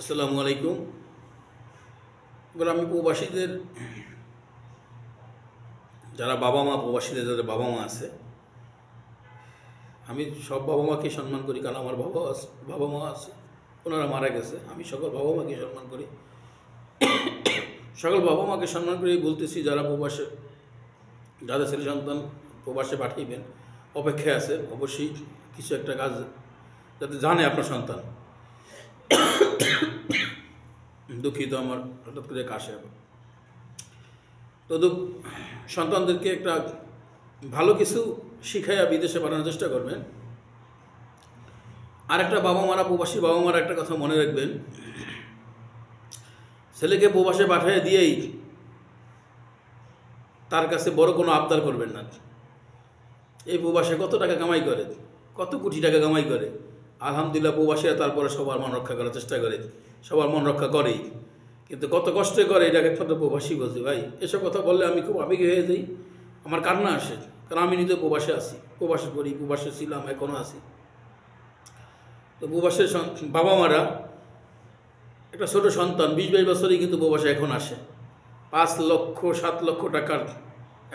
আসসালামু আলাইকুম। এবার আমি প্রবাসীদের যারা বাবা মা প্রবাসীদের যাদের বাবা মা আছে, আমি সব বাবা মাকে সম্মান করি, কারণ আমার বাবা মা আছে, ওনারা মারা গেছে। আমি সকল বাবা মাকে সম্মান করি। সকল বাবা মাকে সম্মান করে বলতেছি, যারা প্রবাসে যাদের ছেলে সন্তান প্রবাসে পাঠাইবেন, অপেক্ষায় আছে, অবশ্যই কিছু একটা কাজ যাতে জানে আপনার সন্তান। দুঃখিত, আমার হঠাৎ করে কাশে। তো সন্তানদেরকে একটা ভালো কিছু শিখাইয়া বিদেশে পাঠানোর চেষ্টা করবেন। আর একটা বাবা মারা, প্রবাসী বাবা মারা একটা কথা মনে রাখবেন, ছেলেকে প্রবাসে পাঠিয়ে দিয়েই তার কাছে বড় কোনো আবদার করবেন না। এই প্রবাসে কত টাকা কামাই করে, কত কোটি টাকা কামাই করে, আলহামদুলিল্লাহ প্রবাসীরা তারপরে সবার মন রক্ষা করার চেষ্টা করে, সবার মন রক্ষা করেই, কিন্তু কত কষ্টে করে এটাকে একমাত্র প্রবাসী বোঝে। ভাই, এসব কথা বললে আমি খুব আবেগী হয়ে যাই, আমার কান্না আসে, কারণ আমি নিজে প্রবাসে আছি, প্রবাসে করি, প্রবাসে ছিলাম, এখনও আছি। তো প্রবাসের বাবা মারা একটা ছোট সন্তান 20-22 বছরই কিন্তু প্রবাসে এখন আসে, 5 লক্ষ 7 লক্ষ টাকার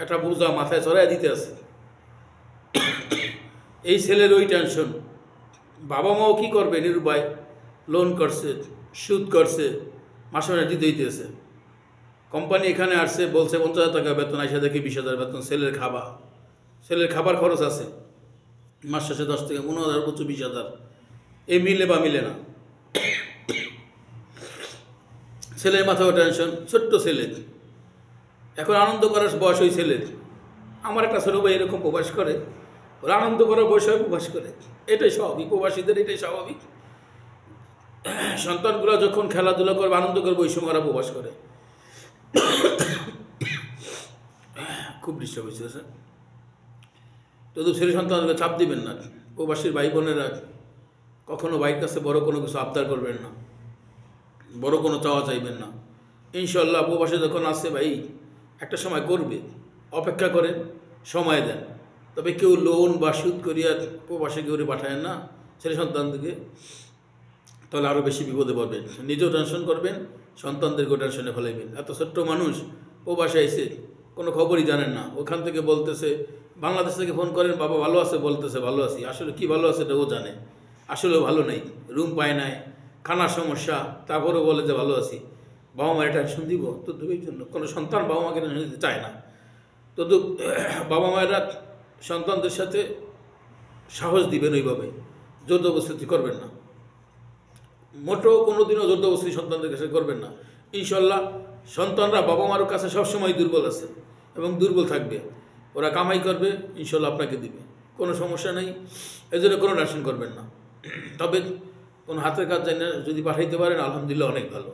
একটা বোঝা মাথায় চড়াই দিতে আছে। এই ছেলের ওই টেনশন, বাবা মাও কী করবে, নিরুপায়, লোন করছে, সুদ করছে, মাসে মাসে দিতে হইতেছে। কোম্পানি এখানে আসছে, বলছে 50,000 টাকা বেতন, এসে দেখি 20,000 বেতন। ছেলের খাবার খরচ আছে, মাস শেষে 10 থেকে 15,000, 20,000, এই মিলে বা মিলে না। ছেলের মাথাও টেনশন, ছোট্ট ছেলে, এখন আনন্দ করার বয়স ওই ছেলের। আমার একটা ছোটো ভাই এরকম প্রবাস করে, ওরা আনন্দ করার বয়স হয় প্রবাস করে, এটাই স্বাভাবিক, প্রবাসীদের এটাই স্বাভাবিক। সন্তানগুলো যখন খেলাধুলা করবে, আনন্দ করবে, ওই সময় ওরা প্রবাস করে। খুব ডিস্টার্ব হয়েছে স্যার। তো ছেলে সন্তানকে চাপ দিবেন না। প্রবাসীর ভাই বোনেরা কখনো ভাইয়ের কাছে বড় কোনো কিছু আবদার করবেন না, বড় কোনো চাওয়া চাইবেন না। ইনশাল্লাহ প্রবাসে যখন আসছে ভাই, একটা সময় করবে, অপেক্ষা করেন, সময় দেন। তবে কেউ লোন বা সুদ করিয়া প্রবাসে কেউ পাঠায় না ছেলে সন্তানদেরকে, তাহলে আরও বেশি বিপদে পড়বেন। নিজেও টেনশন করবেন, সন্তানদেরকেও টেনশনে ফেলাইবেন। এত ছোট্ট মানুষ প্রবাসে আইসে, কোনো খবরই জানেন না, ওখান থেকে বলতেছে, বাংলাদেশ থেকে ফোন করেন, বাবা ভালো আছে, বলতেছে ভালো আছি, আসলে কি ভালো আছে এটা ও জানে, আসলেও ভালো নেই, রুম পায় নাই, খানার সমস্যা, তারপরেও বলে যে ভালো আছি। বাবা মায়ের টেনশন দিব তো দুই জন্য, কোনো সন্তান বাবা মাকে টেনশন দিতে চায় না। তো বাবা মায়েরা সন্তানদের সাথে সাহস দিবেন, ওইভাবে জোরজবরদস্তি করবেন না, মোটেও কোনো দিনও জোরজবরদস্তি সন্তানদের কাছে করবেন না। ইনশাল্লাহ সন্তানরা বাবা মার কাছে সবসময় দুর্বল আছে এবং দুর্বল থাকবে, ওরা কামাই করবে, ইনশাল্লাহ আপনাকে দিবে, কোনো সমস্যা নেই, এই জন্য কোনো টেনশন করবেন না। তবে কোনো হাতের কাজ জানি না, যদি পাঠাইতে পারেন আলহামদুলিল্লাহ অনেক ভালো।